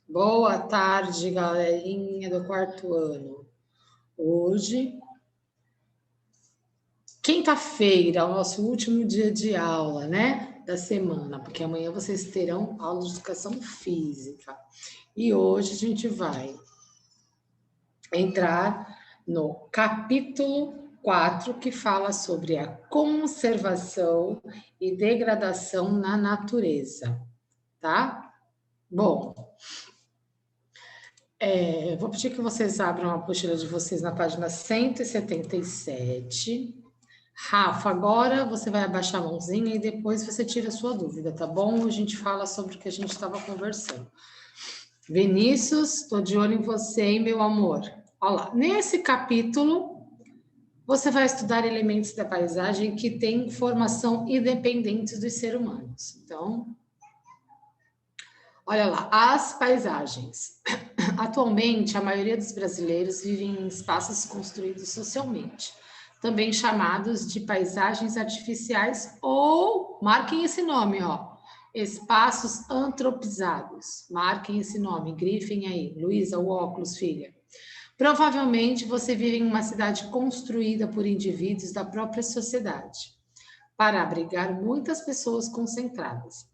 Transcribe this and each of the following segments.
Boa tarde, galerinha do quarto ano. Hoje, quinta-feira, o nosso último dia de aula, né? Da semana, porque amanhã vocês terão aula de educação física. E hoje a gente vai entrar no capítulo 4, que fala sobre a conservação e degradação na natureza, tá? Bom, vou pedir que vocês abram a apostila de vocês na página 177. Rafa, agora você vai abaixar a mãozinha e depois você tira a sua dúvida, tá bom? A gente fala sobre o que a gente estava conversando. Vinícius, estou de olho em você, hein, meu amor? Olha lá, nesse capítulo, você vai estudar elementos da paisagem que têm formação independente dos seres humanos. Então, olha lá, as paisagens. Atualmente, a maioria dos brasileiros vive em espaços construídos socialmente, também chamados de paisagens artificiais ou, marquem esse nome, ó, espaços antropizados. Marquem esse nome, grifem aí. Luísa, o óculos, filha. Provavelmente você vive em uma cidade construída por indivíduos da própria sociedade, para abrigar muitas pessoas concentradas.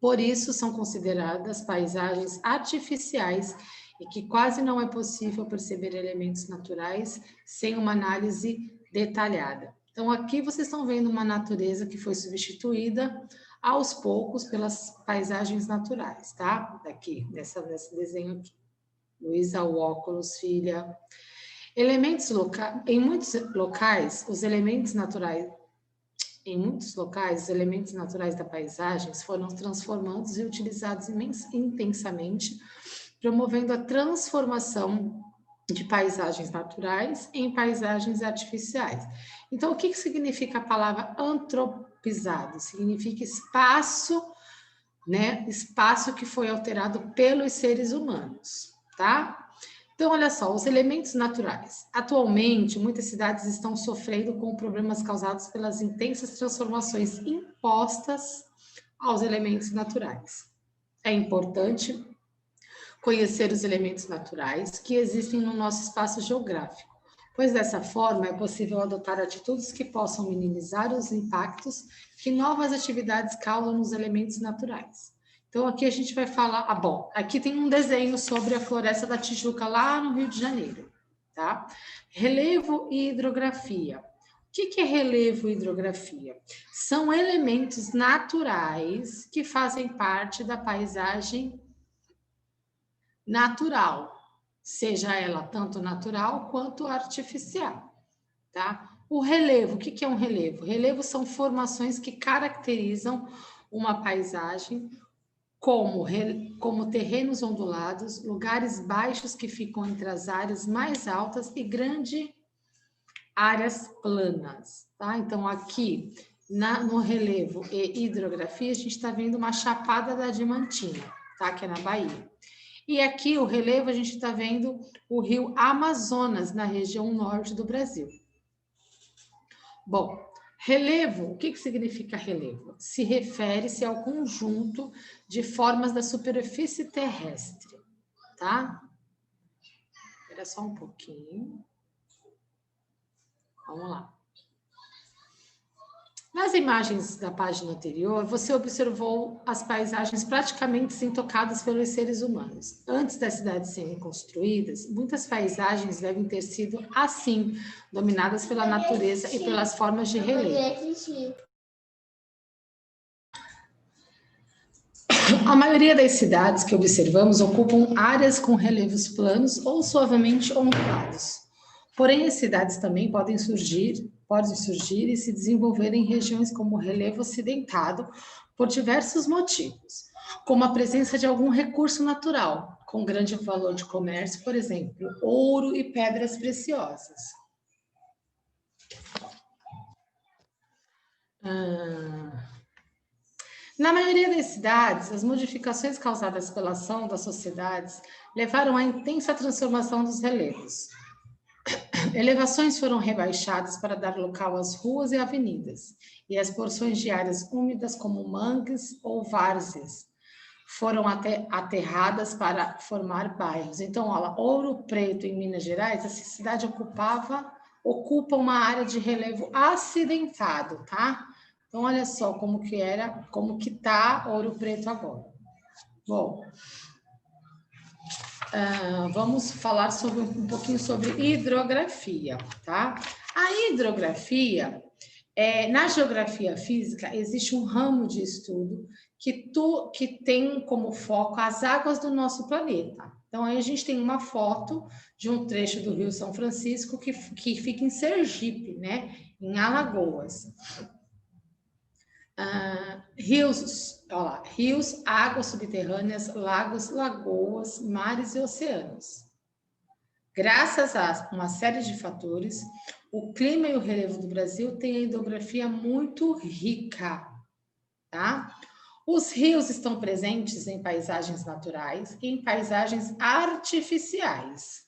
Por isso, são consideradas paisagens artificiais e que quase não é possível perceber elementos naturais sem uma análise detalhada. Então, aqui vocês estão vendo uma natureza que foi substituída aos poucos pelas paisagens naturais, tá? Daqui, nesse desenho aqui. Luísa, o óculos, filha. Em muitos locais, os elementos naturais da paisagem foram transformados e utilizados intensamente, promovendo a transformação de paisagens naturais em paisagens artificiais. Então, o que significa a palavra antropizado? Significa espaço, né? Espaço que foi alterado pelos seres humanos, tá? Então, olha só, os elementos naturais. Atualmente, muitas cidades estão sofrendo com problemas causados pelas intensas transformações impostas aos elementos naturais. É importante conhecer os elementos naturais que existem no nosso espaço geográfico, pois dessa forma é possível adotar atitudes que possam minimizar os impactos que novas atividades causam nos elementos naturais. Então, aqui a gente vai falar... bom, aqui tem um desenho sobre a Floresta da Tijuca, lá no Rio de Janeiro, tá? Relevo e hidrografia. O que é relevo e hidrografia? São elementos naturais que fazem parte da paisagem natural, seja ela tanto natural quanto artificial, tá? O relevo, o que é um relevo? Relevo são formações que caracterizam uma paisagem como terrenos ondulados, lugares baixos que ficam entre as áreas mais altas e grandes áreas planas, tá? Então, aqui no relevo e hidrografia, a gente está vendo uma Chapada da Diamantina, tá? Que é na Bahia. E aqui o relevo, a gente está vendo o rio Amazonas, na região norte do Brasil. Bom, relevo, o que significa relevo? Se refere-se ao conjunto de formas da superfície terrestre, tá? Espera só um pouquinho. Vamos lá. Nas imagens da página anterior, você observou as paisagens praticamente intocadas pelos seres humanos. Antes das cidades serem construídas, muitas paisagens devem ter sido assim, dominadas pela natureza e pelas formas de relevo. A maioria das cidades que observamos ocupam áreas com relevos planos ou suavemente ondulados. Porém, as cidades também podem surgir e se desenvolver em regiões como relevo acidentado por diversos motivos, como a presença de algum recurso natural, com grande valor de comércio, por exemplo, ouro e pedras preciosas. Na maioria das cidades, as modificações causadas pela ação das sociedades levaram à intensa transformação dos relevos. Elevações foram rebaixadas para dar local às ruas e avenidas, e as porções de áreas úmidas como mangues ou várzeas foram aterradas para formar bairros. Então, olha, Ouro Preto, em Minas Gerais, essa cidade ocupa uma área de relevo acidentado, tá? Então, olha só como que tá Ouro Preto agora. Bom, vamos falar um pouquinho sobre hidrografia, tá? A hidrografia, na geografia física, existe um ramo de estudo que tem como foco as águas do nosso planeta. Então, aí a gente tem uma foto de um trecho do Rio São Francisco que fica em Sergipe, né? Em Alagoas. Rios, águas subterrâneas, lagos, lagoas, mares e oceanos. Graças a uma série de fatores, o clima e o relevo do Brasil têm a hidrografia muito rica, tá? Os rios estão presentes em paisagens naturais e em paisagens artificiais.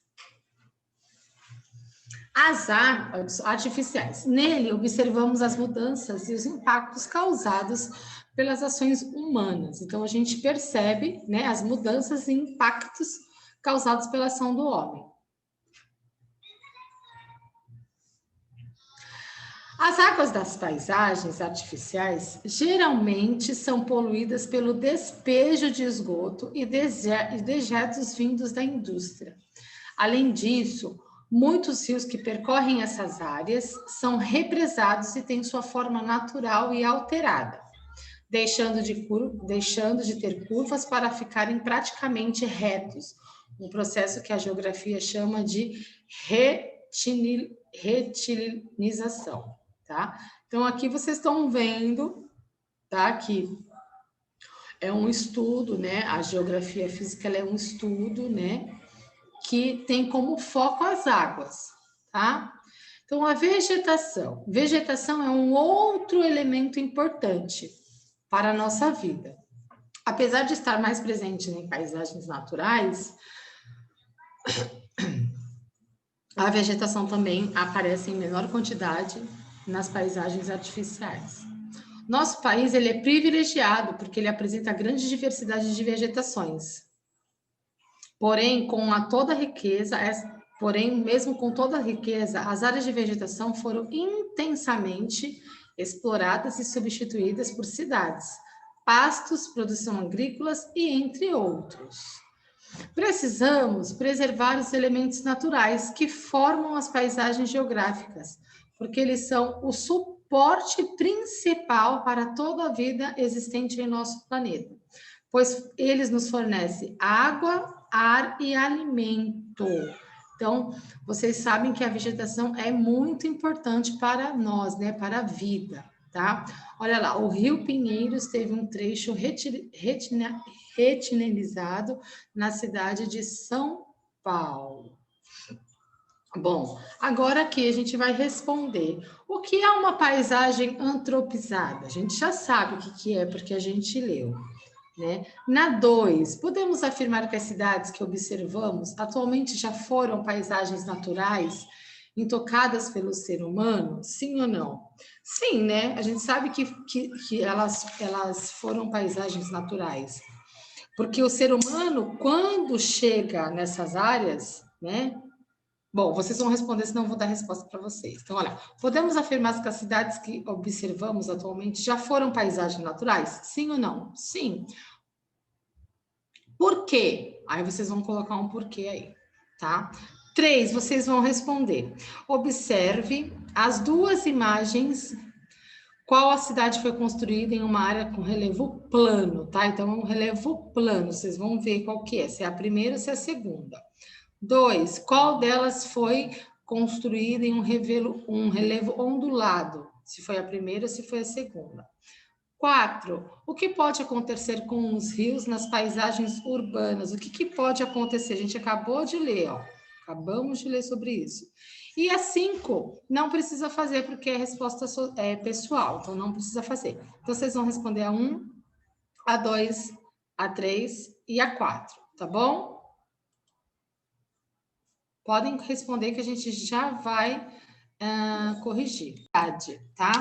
As águas artificiais. Nele, observamos as mudanças e os impactos causados pelas ações humanas. Então, a gente percebe, né, as mudanças e impactos causados pela ação do homem. As águas das paisagens artificiais geralmente são poluídas pelo despejo de esgoto e dejetos vindos da indústria. Além disso, muitos rios que percorrem essas áreas são represados e têm sua forma natural e alterada, deixando de ter curvas para ficarem praticamente retos, um processo que a geografia chama de retilinização. Tá? Então, aqui vocês estão vendo, tá? Que é um estudo, né? A geografia física ela é um estudo, né? Que tem como foco as águas, tá? Então, a vegetação. Vegetação é um outro elemento importante para a nossa vida. Apesar de estar mais presente em paisagens naturais, a vegetação também aparece em menor quantidade nas paisagens artificiais. Nosso país ele é privilegiado porque ele apresenta grande diversidade de vegetações. Porém, mesmo com toda a riqueza, as áreas de vegetação foram intensamente exploradas e substituídas por cidades, pastos, produção agrícolas e entre outros. Precisamos preservar os elementos naturais que formam as paisagens geográficas, porque eles são o suporte principal para toda a vida existente em nosso planeta, pois eles nos fornecem água, ar e alimento. Então, vocês sabem que a vegetação é muito importante para nós, né, para a vida, tá? Olha lá, o Rio Pinheiros teve um trecho retinelizado na cidade de São Paulo. Bom, agora aqui a gente vai responder. O que é uma paisagem antropizada? A gente já sabe o que é, porque a gente leu, né? Na 2, podemos afirmar que as cidades que observamos atualmente já foram paisagens naturais intocadas pelo ser humano? Sim ou não? Sim, né? A gente sabe que elas foram paisagens naturais. Porque o ser humano, quando chega nessas áreas, né? Bom, vocês vão responder, senão eu vou dar resposta para vocês. Então, olha, podemos afirmar que as cidades que observamos atualmente já foram paisagens naturais? Sim ou não? Sim. Por quê? Aí vocês vão colocar um porquê aí, tá? 3, vocês vão responder. Observe as duas imagens. Qual a cidade foi construída em uma área com relevo plano, tá? Então, é um relevo plano. Vocês vão ver qual que é, se é a primeira ou se é a segunda. 2, qual delas foi construída em um relevo ondulado? Se foi a primeira ou se foi a segunda. 4, o que pode acontecer com os rios nas paisagens urbanas? O que pode acontecer? A gente acabou de ler, ó. Acabamos de ler sobre isso. E a 5, não precisa fazer, porque a resposta é pessoal, então não precisa fazer. Então, vocês vão responder a 1, a 2, a 3 e a 4, tá bom? Podem responder que a gente já vai corrigir, tá?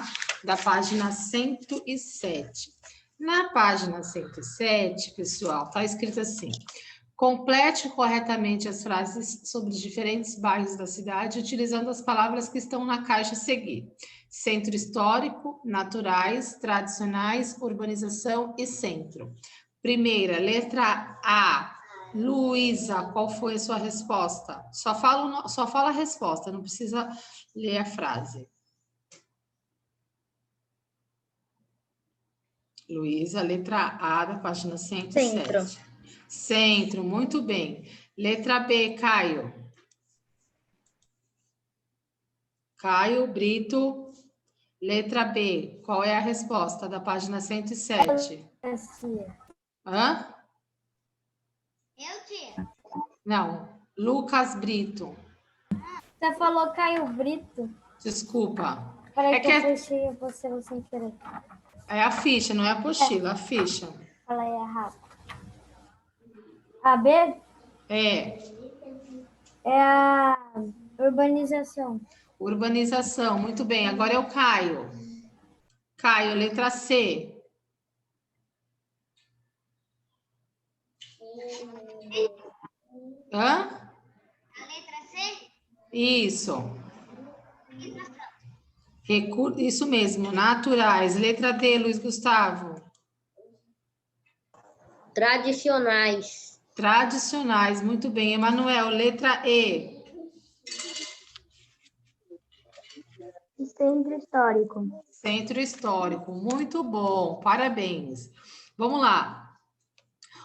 Da página 107. Na página 107, pessoal, está escrito assim: complete corretamente as frases sobre os diferentes bairros da cidade, utilizando as palavras que estão na caixa a seguir: centro histórico, naturais, tradicionais, urbanização e centro. Primeira, letra A. Luísa, qual foi a sua resposta? Só fala a resposta, não precisa ler a frase. Luísa, letra A da página 107. Centro. Centro, muito bem. Letra B, Caio. Caio Brito. Letra B, qual é a resposta da página 107? Hã? Eu, tia. Não, Lucas Brito. Você falou Caio Brito. Desculpa. Peraí que eu fechei você sem querer. É a ficha, não é a apostila, a ficha. Falei errado. A B É. é a urbanização. Urbanização, muito bem. Agora é o Caio. Caio, letra C. Hã? A letra C? Isso. Isso mesmo, naturais. Letra D, Luiz Gustavo. Tradicionais. Tradicionais, muito bem. Emanuel, letra E. Centro histórico. Centro histórico, muito bom, parabéns. Vamos lá.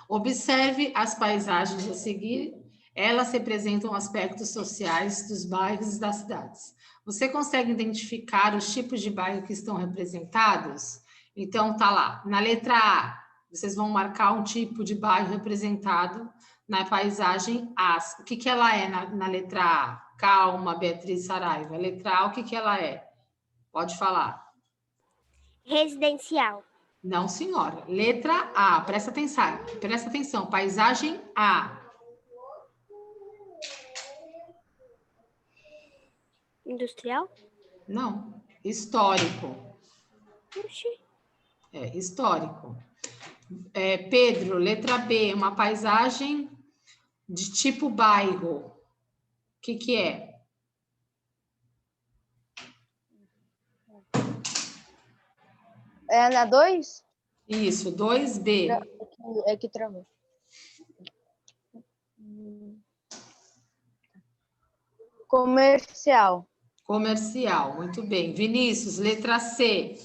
Observe as paisagens a seguir. Elas representam aspectos sociais dos bairros e das cidades. Você consegue identificar os tipos de bairro que estão representados? Então, tá lá. Na letra A, vocês vão marcar um tipo de bairro representado na paisagem A. O que ela é na letra A? Calma, Beatriz Saraiva. Letra A, o que ela é? Pode falar. Residencial. Não, senhora. Letra A, presta atenção. Presta atenção. Paisagem A. Industrial? Não. Histórico. Oxi. É, histórico. Pedro, letra B, uma paisagem de tipo bairro. O que é? É na 2? Isso, 2B. É que travou. Comercial. Comercial, muito bem. Vinícius, letra C.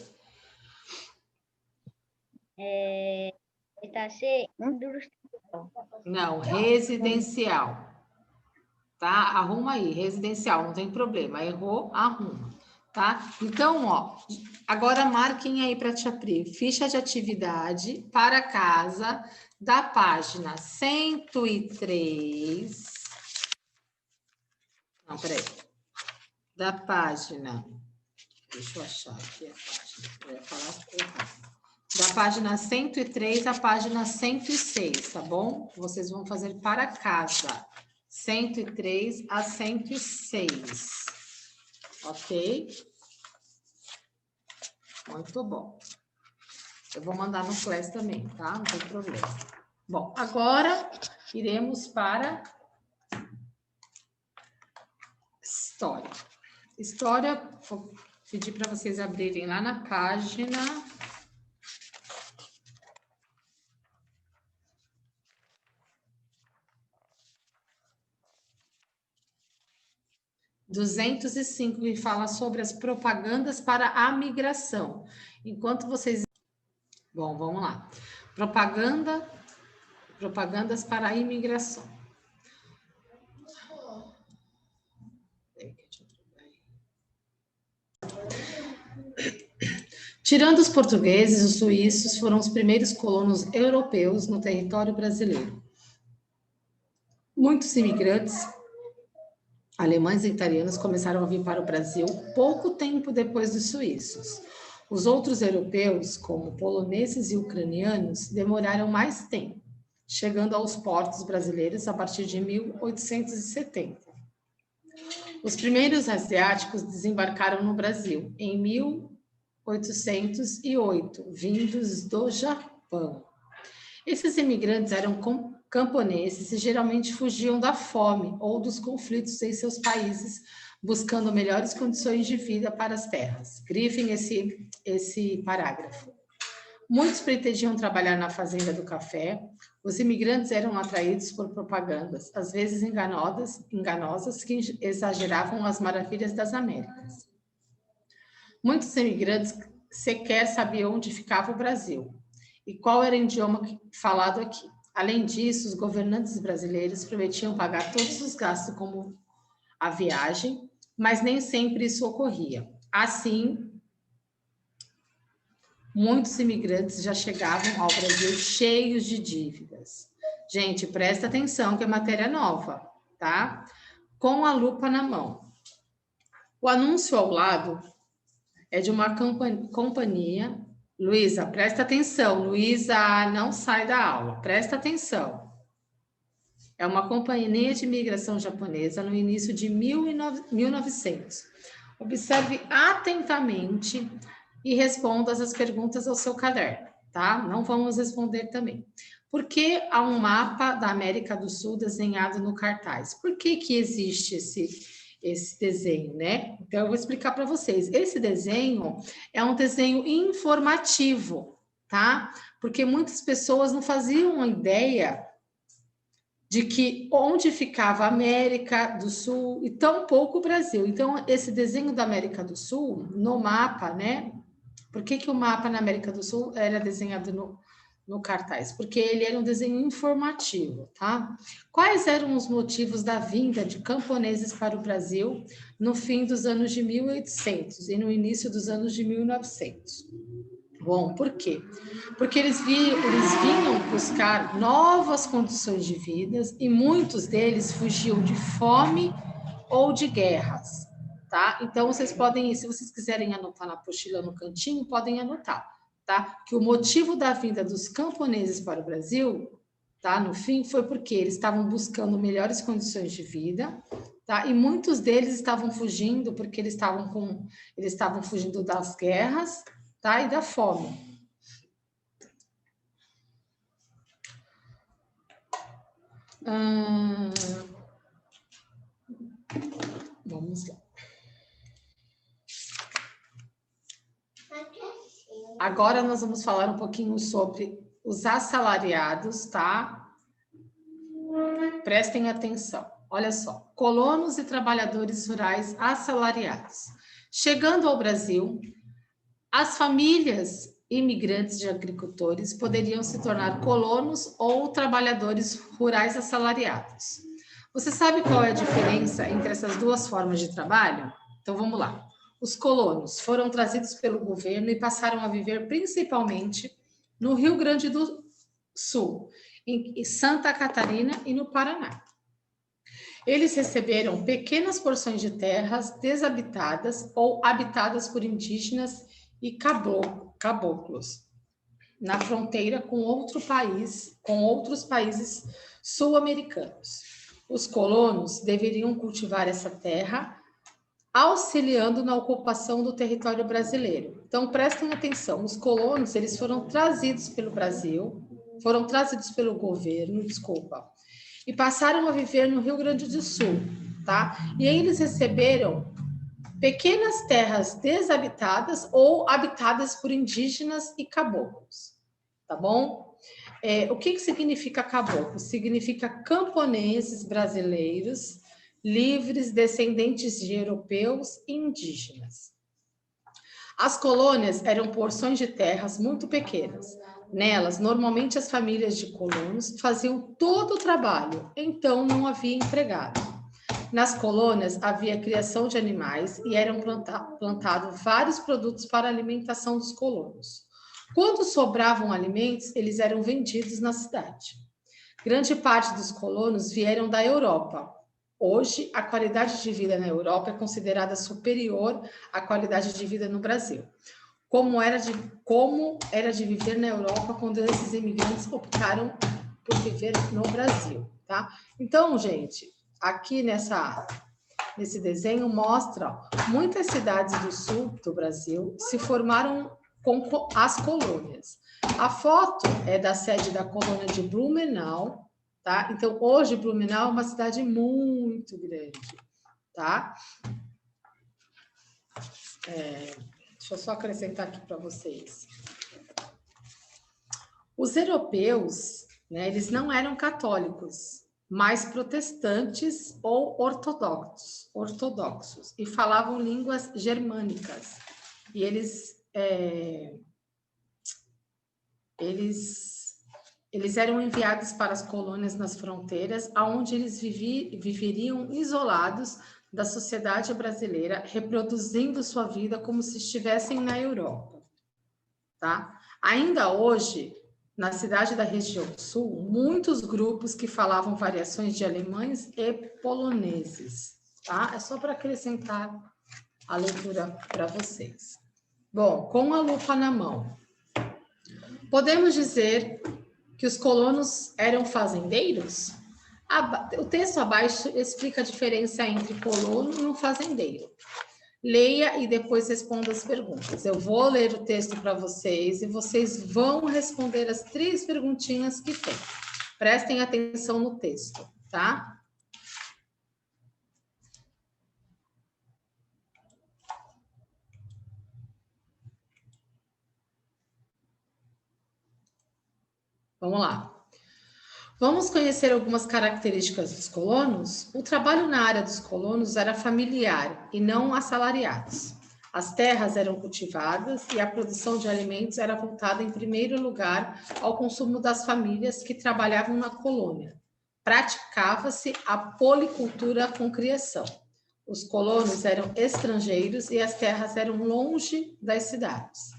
Letra C, industrial. Não, residencial. Tá? Arruma aí, residencial, não tem problema. Errou, arruma. Tá? Então, ó, agora marquem aí para a Tia Pri. Ficha de atividade para casa da página 103. Não, peraí. Da página. Deixa eu achar aqui a página. Eu ia falar errado. Da página 103 à página 106, tá bom? Vocês vão fazer para casa. 103 a 106. Ok? Muito bom. Eu vou mandar no Class também, tá? Não tem problema. Bom, agora iremos para história. História, vou pedir para vocês abrirem lá na página 205, que fala sobre as propagandas para a migração. Enquanto vocês... Bom, vamos lá. Propagandas para a imigração. Tirando os portugueses, os suíços foram os primeiros colonos europeus no território brasileiro. Muitos imigrantes alemães e italianos começaram a vir para o Brasil pouco tempo depois dos suíços. Os outros europeus, como poloneses e ucranianos, demoraram mais tempo, chegando aos portos brasileiros a partir de 1870. Os primeiros asiáticos desembarcaram no Brasil em 1870 1808, vindos do Japão. Esses imigrantes eram camponeses e geralmente fugiam da fome ou dos conflitos em seus países, buscando melhores condições de vida para as terras. Grifem esse parágrafo. Muitos pretendiam trabalhar na fazenda do café. Os imigrantes eram atraídos por propagandas, às vezes enganosas, que exageravam as maravilhas das Américas. Muitos imigrantes sequer sabiam onde ficava o Brasil e qual era o idioma falado aqui. Além disso, os governantes brasileiros prometiam pagar todos os gastos, como a viagem, mas nem sempre isso ocorria. Assim, muitos imigrantes já chegavam ao Brasil cheios de dívidas. Gente, presta atenção que é matéria nova, tá? Com a lupa na mão. O anúncio ao lado é de uma companhia. Luísa, presta atenção. Luísa, não sai da aula. Presta atenção. É uma companhia de imigração japonesa no início de 1900. Observe atentamente e responda as perguntas ao seu caderno, tá? Não vamos responder também. Por que há um mapa da América do Sul desenhado no cartaz? Por que existe esse desenho, né? Então, eu vou explicar para vocês. Esse desenho é um desenho informativo, tá? Porque muitas pessoas não faziam ideia de que onde ficava a América do Sul e tampouco o Brasil. Então, esse desenho da América do Sul, no mapa, né? Por que o mapa na América do Sul era desenhado no cartaz? Porque ele era um desenho informativo, tá? Quais eram os motivos da vinda de camponeses para o Brasil no fim dos anos de 1800 e no início dos anos de 1900? Bom, por quê? Porque eles vinham buscar novas condições de vida e muitos deles fugiam de fome ou de guerras, tá? Então, vocês podem, se vocês quiserem anotar na apostila no cantinho, podem anotar, tá? Que o motivo da vinda dos camponeses para o Brasil, tá? No fim, foi porque eles estavam buscando melhores condições de vida, tá? E muitos deles estavam fugindo porque eles estavam fugindo das guerras, tá? E da fome. Vamos lá. Agora nós vamos falar um pouquinho sobre os assalariados, tá? Prestem atenção. Olha só, colonos e trabalhadores rurais assalariados. Chegando ao Brasil, as famílias imigrantes de agricultores poderiam se tornar colonos ou trabalhadores rurais assalariados. Você sabe qual é a diferença entre essas duas formas de trabalho? Então vamos lá. Os colonos foram trazidos pelo governo e passaram a viver principalmente no Rio Grande do Sul, em Santa Catarina e no Paraná. Eles receberam pequenas porções de terras desabitadas ou habitadas por indígenas e caboclos, na fronteira com outros países sul-americanos. Os colonos deveriam cultivar essa terra, auxiliando na ocupação do território brasileiro. Então, prestem atenção, os colonos, eles foram trazidos pelo governo, e passaram a viver no Rio Grande do Sul, tá? E aí eles receberam pequenas terras desabitadas ou habitadas por indígenas e caboclos, tá bom? O que significa caboclo? Significa camponeses brasileiros, livres, descendentes de europeus e indígenas. As colônias eram porções de terras muito pequenas. Nelas, normalmente as famílias de colonos faziam todo o trabalho, então não havia empregado. Nas colônias havia criação de animais e eram plantados vários produtos para a alimentação dos colonos. Quando sobravam alimentos, eles eram vendidos na cidade. Grande parte dos colonos vieram da Europa. Hoje, a qualidade de vida na Europa é considerada superior à qualidade de vida no Brasil. Como era de viver na Europa quando esses imigrantes optaram por viver no Brasil, tá? Então, gente, aqui nessa nesse desenho mostra, ó, muitas cidades do sul do Brasil se formaram com as colônias. A foto é da sede da colônia de Blumenau, tá? Então, hoje, Blumenau é uma cidade muito grande, tá? Deixa eu só acrescentar aqui para vocês. Os europeus, né, eles não eram católicos, mas protestantes ou ortodoxos, e falavam línguas germânicas. E eles eram enviados para as colônias nas fronteiras, onde eles viveriam isolados da sociedade brasileira, reproduzindo sua vida como se estivessem na Europa. Tá? Ainda hoje, na cidade da região sul, muitos grupos que falavam variações de alemães e poloneses. Tá? É só para acrescentar a leitura para vocês. Bom, com a lupa na mão, podemos dizer que os colonos eram fazendeiros? O texto abaixo explica a diferença entre colono e um fazendeiro. Leia e depois responda as perguntas. Eu vou ler o texto para vocês e vocês vão responder as 3 perguntinhas que tem. Prestem atenção no texto, tá? Vamos lá. Vamos conhecer algumas características dos colonos? O trabalho na área dos colonos era familiar e não assalariados. As terras eram cultivadas e a produção de alimentos era voltada em primeiro lugar ao consumo das famílias que trabalhavam na colônia. Praticava-se a policultura com criação. Os colonos eram estrangeiros e as terras eram longe das cidades.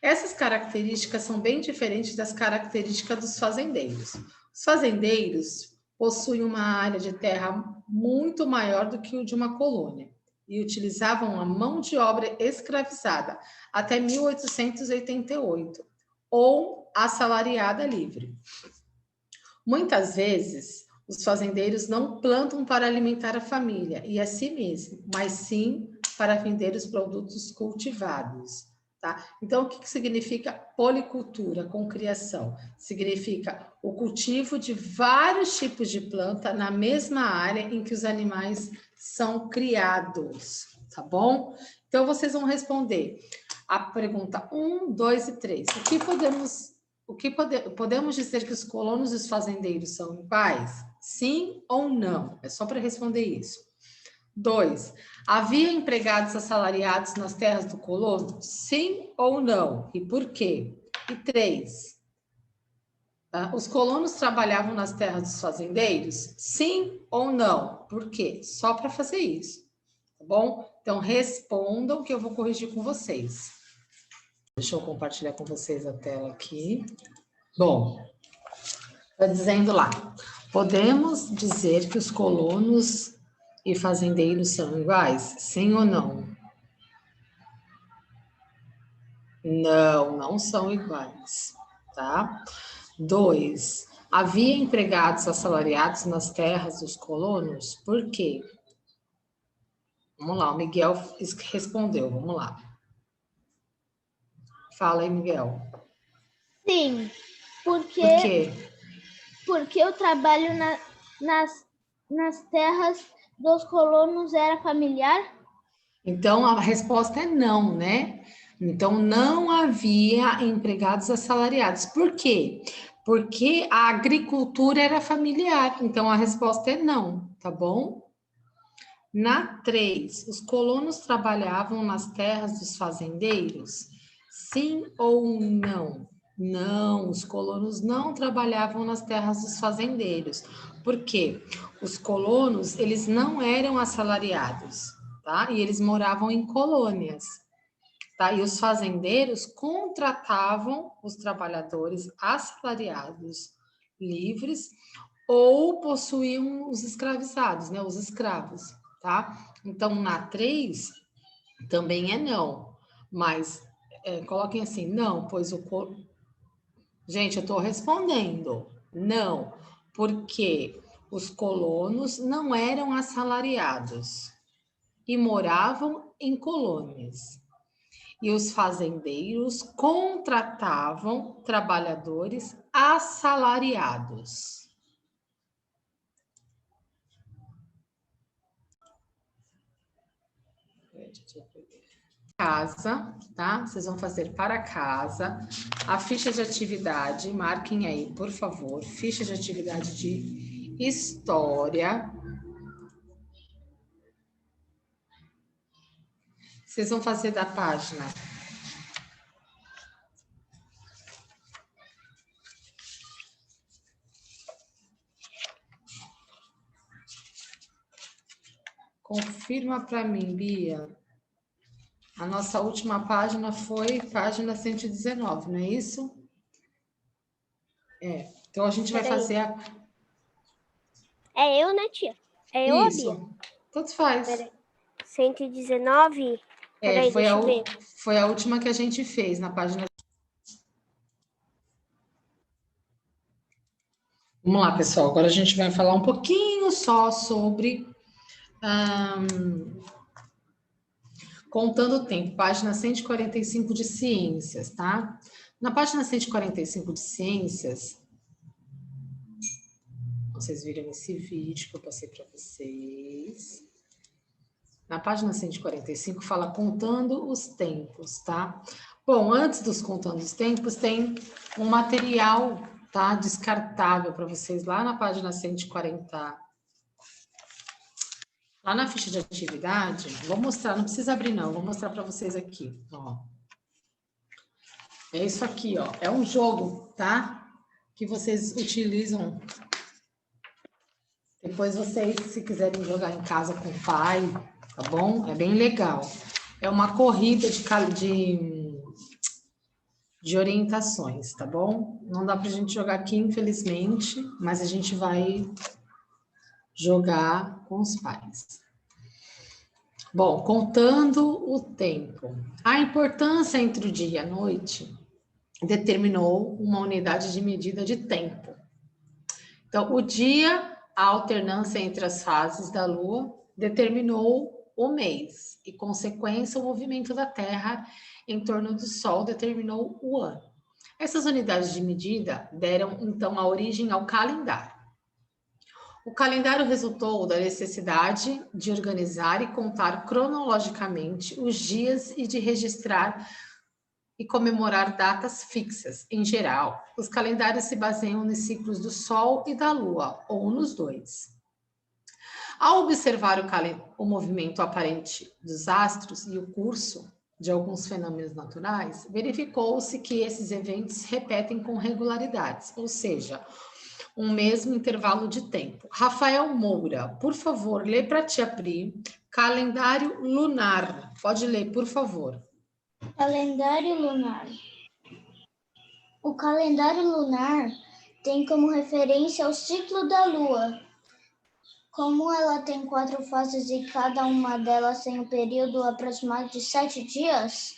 Essas características são bem diferentes das características dos fazendeiros. Os fazendeiros possuem uma área de terra muito maior do que o de uma colônia e utilizavam a mão de obra escravizada até 1888 ou assalariada livre. Muitas vezes, os fazendeiros não plantam para alimentar a família e a si mesmo, mas sim para vender os produtos cultivados. Tá? Então, o que significa policultura com criação? Significa o cultivo de vários tipos de planta na mesma área em que os animais são criados, tá bom? Então, vocês vão responder a pergunta 1, 2 e 3. Podemos dizer que os colonos e os fazendeiros são iguais? Sim ou não? É só para responder isso. 2. Havia empregados assalariados nas terras do colono? Sim ou não? E por quê? E 3. Os colonos trabalhavam nas terras dos fazendeiros? Sim ou não? Por quê? Só para fazer isso, tá bom? Então, respondam que eu vou corrigir com vocês. Deixa eu compartilhar com vocês a tela aqui. Bom, está dizendo lá, podemos dizer que os colonos e fazendeiros são iguais? Sim ou não? Não, não são iguais, tá? 2. Havia empregados assalariados nas terras dos colonos? Por quê? Vamos lá, o Miguel respondeu, vamos lá. Fala aí, Miguel. Sim, Por quê? porque o trabalho nas terras dos colonos era familiar? Então, a resposta é não, né? Então, não havia empregados assalariados. Por quê? Porque a agricultura era familiar. Então, a resposta é não, tá bom? Na 3, os colonos trabalhavam nas terras dos fazendeiros? Sim ou não? Não, os colonos não trabalhavam nas terras dos fazendeiros. Por quê? Os colonos, eles não eram assalariados, tá? E eles moravam em colônias, tá? E os fazendeiros contratavam os trabalhadores assalariados livres ou possuíam os escravizados, né? Os escravos, tá? Então, na 3, também é não, mas coloquem assim, não, pois Gente, eu estou respondendo. Não, porque os colonos não eram assalariados, e moravam em colônias. E os fazendeiros contratavam trabalhadores assalariados. Casa, tá? Vocês vão fazer para casa. A ficha de atividade, marquem aí, por favor. Ficha de atividade de história. Vocês vão fazer da página 'Confirma para mim, Bia. A nossa última página foi página 119, não é isso? É. Então a gente vai fazer a. É eu, né, tia? É eu ou a Bia? Isso. Tanto faz. Peraí. 119? Peraí, foi, deixa eu ver. foi a última que a gente fez na página. Vamos lá, pessoal. Agora a gente vai falar um pouquinho só sobre contando o tempo, página 145 de ciências, tá? Na página 145 de ciências, vocês viram esse vídeo que eu passei para vocês. Na página 145 fala contando os tempos, tá? Bom, antes dos contando os tempos, tem um material, tá? Descartável para vocês lá na página 140. Lá na ficha de atividade, vou mostrar, não precisa abrir não, vou mostrar para vocês aqui, ó. É isso aqui, ó, é um jogo, tá? Que vocês utilizam. Depois vocês, se quiserem jogar em casa com o pai, tá bom? É bem legal. É uma corrida de orientações, tá bom? Não dá pra gente jogar aqui, infelizmente, mas a gente vai jogar com os pais. Bom, contando o tempo. A importância entre o dia e a noite determinou uma unidade de medida de tempo. Então, o dia, a alternância entre as fases da Lua, determinou o mês. E, consequência, o movimento da Terra em torno do Sol determinou o ano. Essas unidades de medida deram, então, a origem ao calendário. O calendário resultou da necessidade de organizar e contar cronologicamente os dias e de registrar e comemorar datas fixas. Em geral, os calendários se baseiam nos ciclos do Sol e da Lua, ou nos dois. Ao observar o movimento aparente dos astros e o curso de alguns fenômenos naturais, verificou-se que esses eventos se repetem com regularidades, ou seja, um mesmo intervalo de tempo. Rafael Moura, por favor, lê para a tia Pri, calendário lunar. Pode ler, por favor. Calendário lunar. O calendário lunar tem como referência o ciclo da Lua. Como ela tem 4 fases e cada uma delas tem um período aproximado de 7 dias,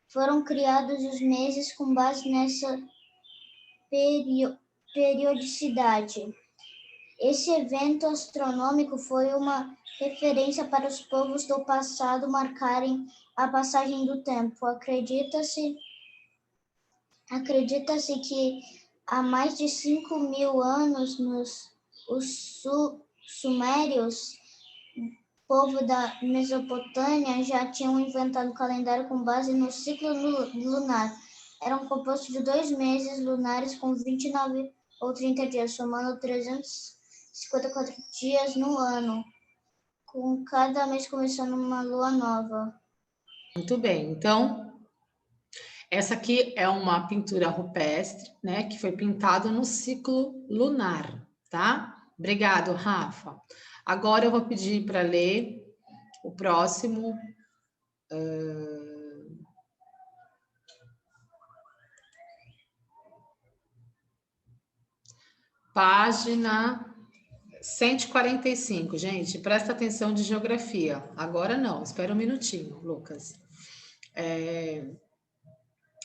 foram criados os meses com base nessa periodicidade. Esse evento astronômico foi uma referência para os povos do passado marcarem a passagem do tempo. Acredita-se que há mais de 5.000 anos os sumérios, povo da Mesopotâmia, já tinham inventado o calendário com base no ciclo lunar. Eram compostos de 2 meses lunares com 29 ou 30 dias, somando 354 dias no ano, com cada mês começando uma lua nova. Muito bem, então, essa aqui é uma pintura rupestre, né, que foi pintada no ciclo lunar, tá? Obrigado, Rafa. Agora eu vou pedir para ler o próximo. Página 145, gente, presta atenção de geografia. Agora não, espera um minutinho, Lucas.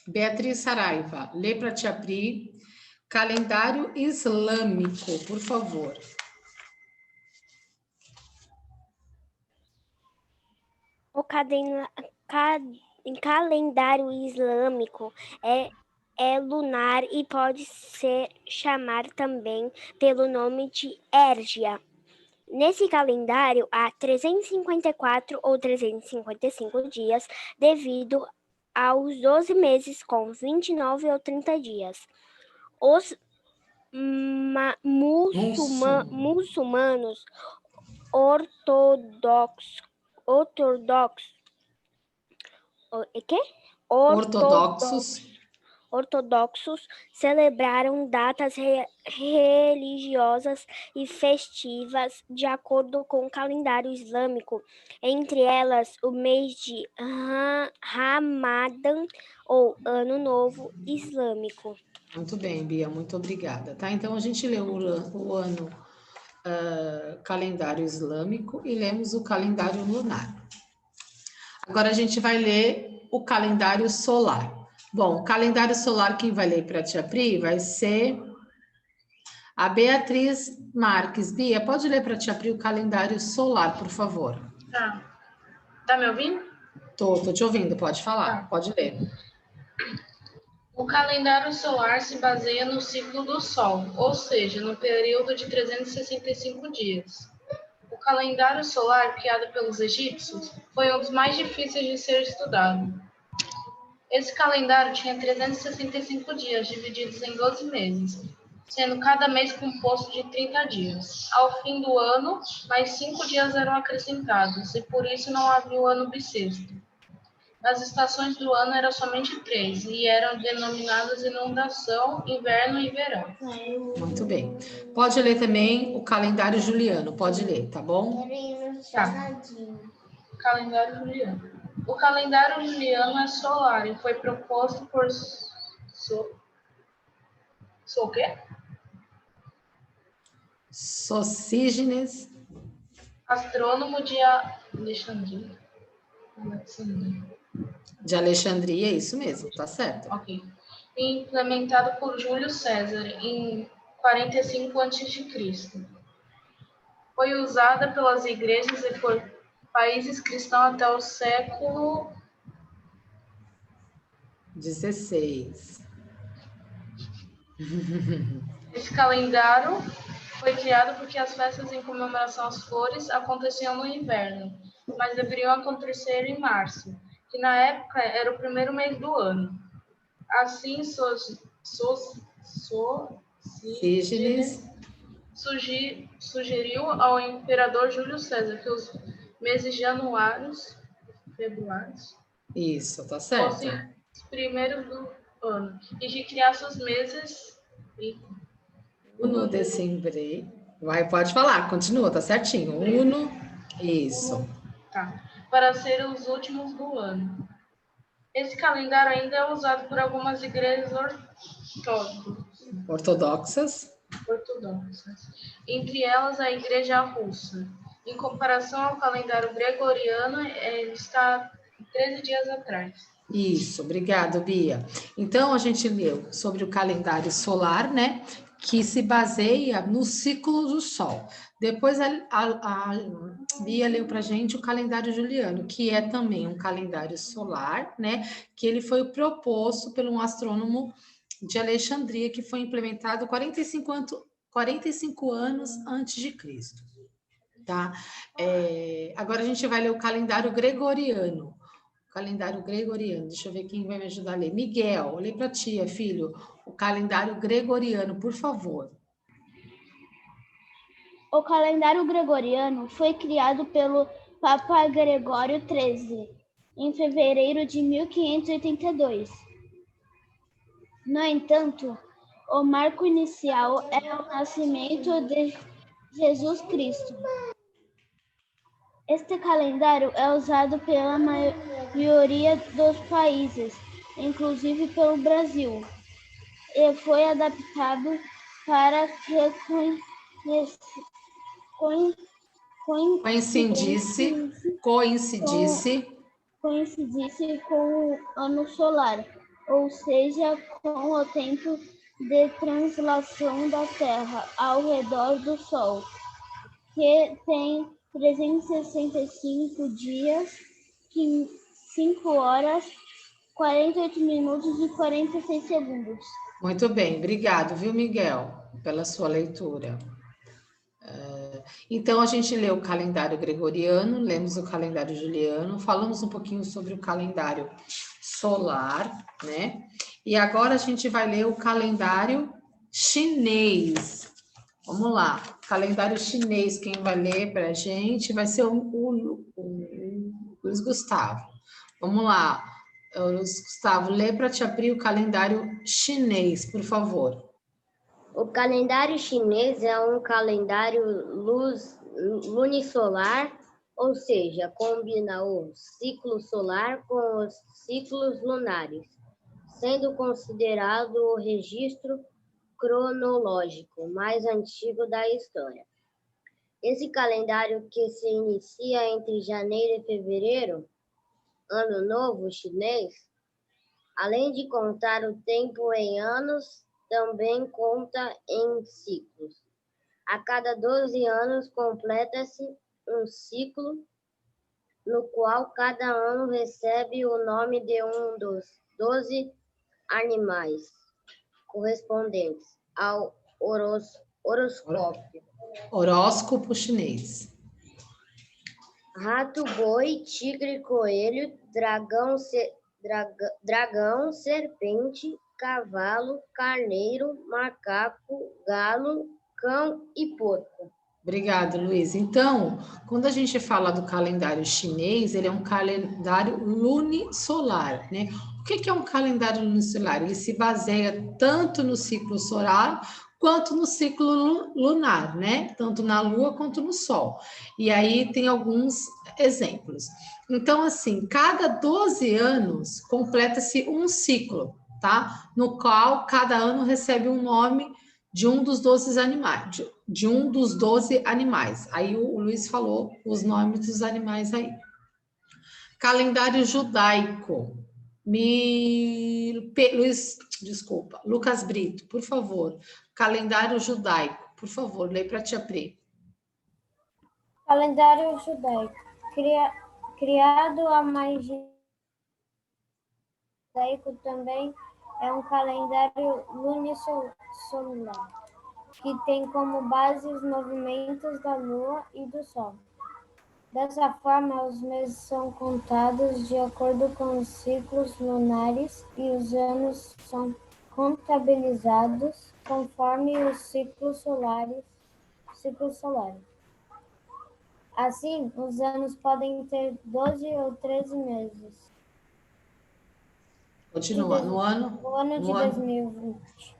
Beatriz Saraiva, lê para a tia Pri, calendário islâmico, por favor. O calendário islâmico é lunar e pode ser chamado também pelo nome de Hérgia. Nesse calendário há 354 ou 355 dias, devido aos 12 meses com 29 ou 30 dias. Os muçulmanos ortodoxos ortodoxos celebraram datas religiosas e festivas de acordo com o calendário islâmico, entre elas o mês de Ramadã ou Ano Novo Islâmico. Muito bem, Bia, muito obrigada. Tá? Então, a gente leu o ano calendário islâmico e lemos o calendário lunar. Agora, a gente vai ler o calendário solar. Bom, o calendário solar, quem vai ler para a tia Pri vai ser a Beatriz Marques. Bia, pode ler para a tia Pri o calendário solar, por favor? Tá me ouvindo? Tô te ouvindo, pode falar, Tá. pode ler. O calendário solar se baseia no ciclo do Sol, ou seja, no período de 365 dias. O calendário solar, criado pelos egípcios, foi um dos mais difíceis de ser estudado. Esse calendário tinha 365 dias, divididos em 12 meses, sendo cada mês composto de 30 dias. Ao fim do ano, mais 5 dias eram acrescentados, e por isso não havia o ano bissexto. As estações do ano eram somente 3, e eram denominadas inundação, inverno e verão. Muito bem. Pode ler também o calendário juliano, pode ler, tá bom? Tá. Calendário juliano. O calendário juliano é solar e foi proposto por o quê? Sosígenes. Astrônomo de Alexandria. De Alexandria, isso mesmo, tá certo. Ok. E implementado por Júlio César em 45 a.C. Foi usada pelas igrejas e por países cristãos até o século 16. Esse calendário foi criado porque as festas em comemoração às flores aconteciam no inverno, mas deveriam acontecer em março, que na época era o primeiro mês do ano. Assim, Sosígenes. Sugeriu ao imperador Júlio César que os meses januários, februários, Isso, tá certo. fossem os primeiros do ano e que criasse os meses Uno decembre. Vai, pode falar, continua, tá certinho. Uno, isso. Tá. Para ser os últimos do ano. Esse calendário ainda é usado por algumas igrejas Ortodoxas. Entre elas, a Igreja Russa. Em comparação ao calendário gregoriano, ele está 13 dias atrás. Isso, obrigado, Bia. Então, a gente leu sobre o calendário solar, né? Que se baseia no ciclo do Sol. Depois, a Bia leu para a gente o calendário juliano, que é também um calendário solar, né? Que ele foi proposto por um astrônomo de Alexandria, que foi implementado 45 anos antes de Cristo. Tá? Agora, a gente vai ler o calendário gregoriano. Calendário gregoriano. Deixa eu ver quem vai me ajudar a ler. Miguel, lê para a tia, filho. O calendário gregoriano, por favor. O calendário gregoriano foi criado pelo Papa Gregório XIII em fevereiro de 1582. No entanto, o marco inicial é o nascimento de Jesus Cristo. Este calendário é usado pela maioria dos países, inclusive pelo Brasil, e foi adaptado para coincidisse com o ano solar, ou seja, com o tempo de translação da Terra ao redor do Sol, que tem 365 dias, 5 horas, 48 minutos e 46 segundos. Muito bem, obrigado, viu, Miguel, pela sua leitura. Então, a gente leu o calendário gregoriano, lemos o calendário juliano, falamos um pouquinho sobre o calendário solar, né? E agora a gente vai ler o calendário chinês. Vamos lá, calendário chinês, quem vai ler para a gente vai ser o Luiz Gustavo. Vamos lá, Luiz Gustavo, lê para te abrir o calendário chinês, por favor. O calendário chinês é um calendário lunisolar, ou seja, combina o ciclo solar com os ciclos lunares, sendo considerado o registro cronológico mais antigo da história. Esse calendário, que se inicia entre janeiro e fevereiro, Ano Novo Chinês, além de contar o tempo em anos, também conta em ciclos. A cada 12 anos completa-se um ciclo, no qual cada ano recebe o nome de um dos 12 animais correspondentes ao horóscopo. Horóscopo chinês. Rato, boi, tigre, coelho, dragão, serpente, cavalo, carneiro, macaco, galo, cão e porco. Obrigada, Luiz. Então, quando a gente fala do calendário chinês, ele é um calendário lunisolar, né? O que é um calendário lunisolar? Ele se baseia tanto no ciclo solar quanto no ciclo lunar, né? Tanto na Lua quanto no Sol. E aí tem alguns exemplos. Então, assim, cada 12 anos completa-se um ciclo, tá? No qual cada ano recebe um nome de um dos 12 animais, de um dos 12 animais. Aí o Luiz falou os nomes dos animais aí. Calendário judaico. Luiz, desculpa, Lucas Brito, por favor. Calendário judaico, por favor, lê para Tia Pri. Calendário judaico, criado há mais de judaico também é um calendário lunisolar, que tem como base os movimentos da Lua e do Sol. Dessa forma, os meses são contados de acordo com os ciclos lunares e os anos são contabilizados conforme os ciclos solares. Assim, os anos podem ter 12 ou 13 meses. Continua, no ano... O ano de 2020.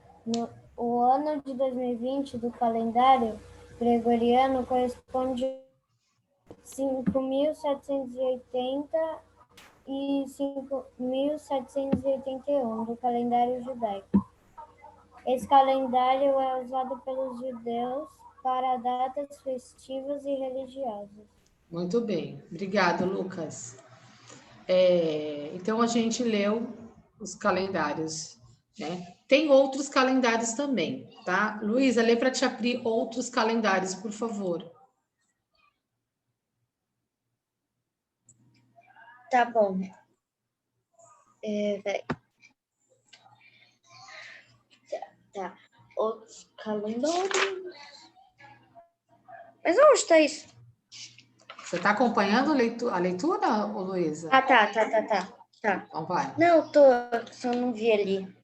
O ano de 2020 do calendário gregoriano corresponde a 5.780 e 5.781 do calendário judaico. Esse calendário é usado pelos judeus para datas festivas e religiosas. Muito bem, obrigado, Lucas. Então, a gente leu os calendários, né? Tem outros calendários também, tá? Luísa, lê para te abrir outros calendários, por favor. Tá bom. Tá. Outros calendários. Mas onde está isso? Você está acompanhando a leitura, Luísa? Ah, tá. Então vai. Não, só não vi ali.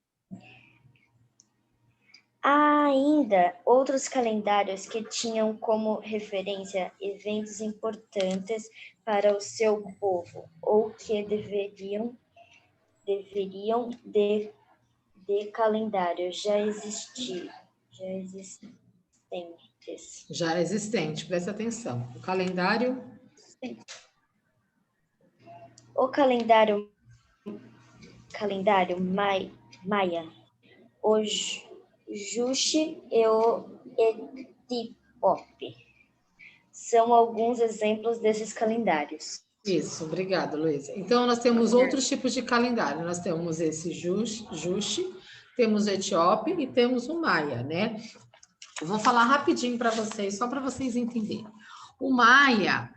Há ainda outros calendários que tinham como referência eventos importantes para o seu povo, ou que deveriam de calendários já existente, presta atenção. O calendário... O calendário maia, o Juche e o Etíope são alguns exemplos desses calendários. Isso, obrigada, Luísa. Então, nós temos outros tipos de calendário. Nós temos esse Juche, temos o Etíope e temos o Maia, né? Eu vou falar rapidinho para vocês, só para vocês entenderem. O maia,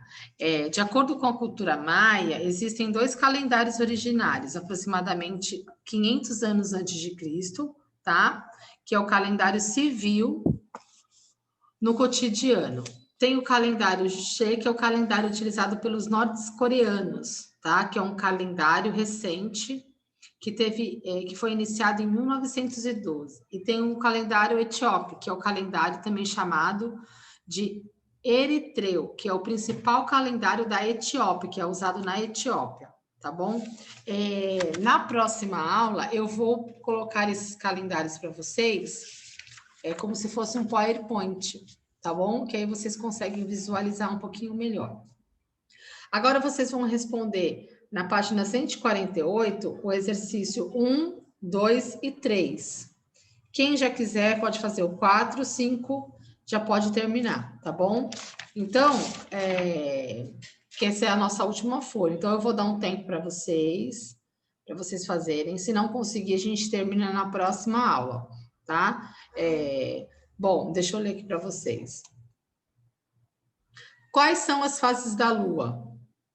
de acordo com a cultura maia, existem 2 calendários originários, aproximadamente 500 anos antes de Cristo, tá? Que é o calendário civil no cotidiano. Tem o calendário Juche, que é o calendário utilizado pelos norte-coreanos, tá? Que é um calendário recente que foi iniciado em 1912. E tem um calendário etíope, que é o calendário também chamado de eritreu, que é o principal calendário da Etiópia, que é usado na Etiópia, tá bom? Na próxima aula, eu vou colocar esses calendários para vocês, como se fosse um PowerPoint, tá bom? Que aí vocês conseguem visualizar um pouquinho melhor. Agora vocês vão responder na página 148 o exercício 1, 2 e 3. Quem já quiser pode fazer o 4, 5, já pode terminar, tá bom? Então, que essa é a nossa última folha. Então, eu vou dar um tempo para vocês fazerem. Se não conseguir, a gente termina na próxima aula, tá? Bom, deixa eu ler aqui para vocês. Quais são as fases da Lua?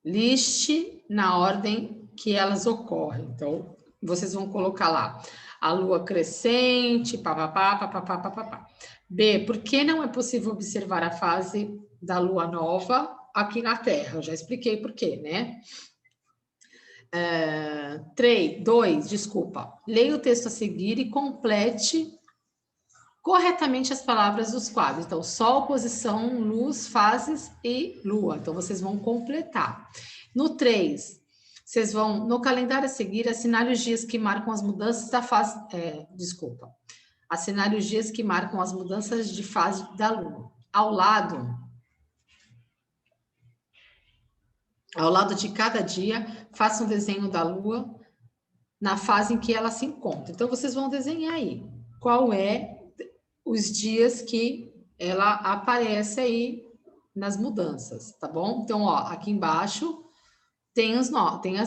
Liste na ordem que elas ocorrem. Então, vocês vão colocar lá a Lua crescente, papapá, papapá, papapá. B, por que não é possível observar a fase da Lua nova aqui na Terra? Eu já expliquei por quê, né? 2, leia o texto a seguir e complete corretamente as palavras dos quadros. Então, Sol, posição, luz, fases e Lua. Então, vocês vão completar. No 3, vocês vão, no calendário a seguir, assinar os dias que marcam as mudanças da fase... Assinar os dias que marcam as mudanças de fase da Lua. Ao lado de cada dia, faça um desenho da Lua na fase em que ela se encontra. Então, vocês vão desenhar aí. Qual é os dias que ela aparece aí nas mudanças, tá bom? Então, ó, aqui embaixo tem as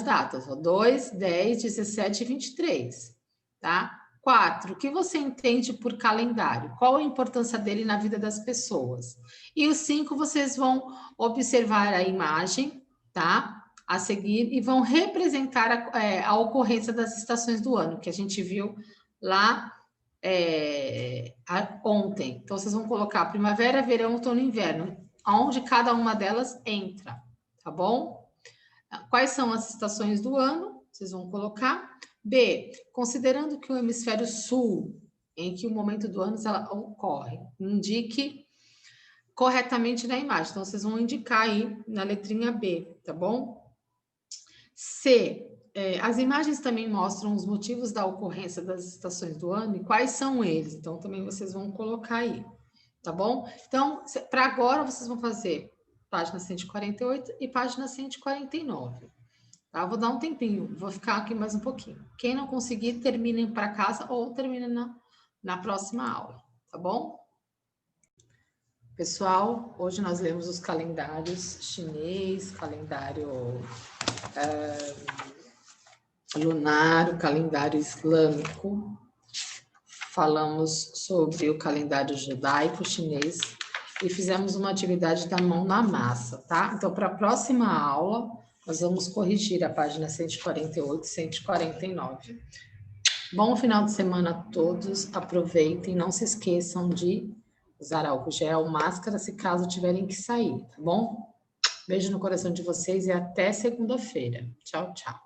datas, ó, 2, 10, 17 e 23, tá? 4, o que você entende por calendário? Qual a importância dele na vida das pessoas? E o 5, vocês vão observar a imagem, tá? A seguir, e vão representar a ocorrência das estações do ano, que a gente viu lá ontem. Então, vocês vão colocar primavera, verão, outono e inverno, onde cada uma delas entra, tá bom? Quais são as estações do ano? Vocês vão colocar. B, considerando que o hemisfério sul, em que o momento do ano ela ocorre, indique corretamente na imagem. Então, vocês vão indicar aí na letrinha B, tá bom? C, as imagens também mostram os motivos da ocorrência das estações do ano e quais são eles. Então, também vocês vão colocar aí, tá bom? Então, para agora, vocês vão fazer página 148 e página 149. Tá? Vou dar um tempinho, vou ficar aqui mais um pouquinho. Quem não conseguir, terminem para casa ou termina na próxima aula, tá bom? Pessoal, hoje nós lemos os calendários chinês, calendário lunar, o calendário islâmico. Falamos sobre o calendário judaico chinês e fizemos uma atividade da mão na massa, tá? Então, para a próxima aula, nós vamos corrigir a página 148 e 149. Bom final de semana a todos, aproveitem, não se esqueçam de usar álcool gel, máscara, se caso tiverem que sair, tá bom? Beijo no coração de vocês e até segunda-feira. Tchau, tchau.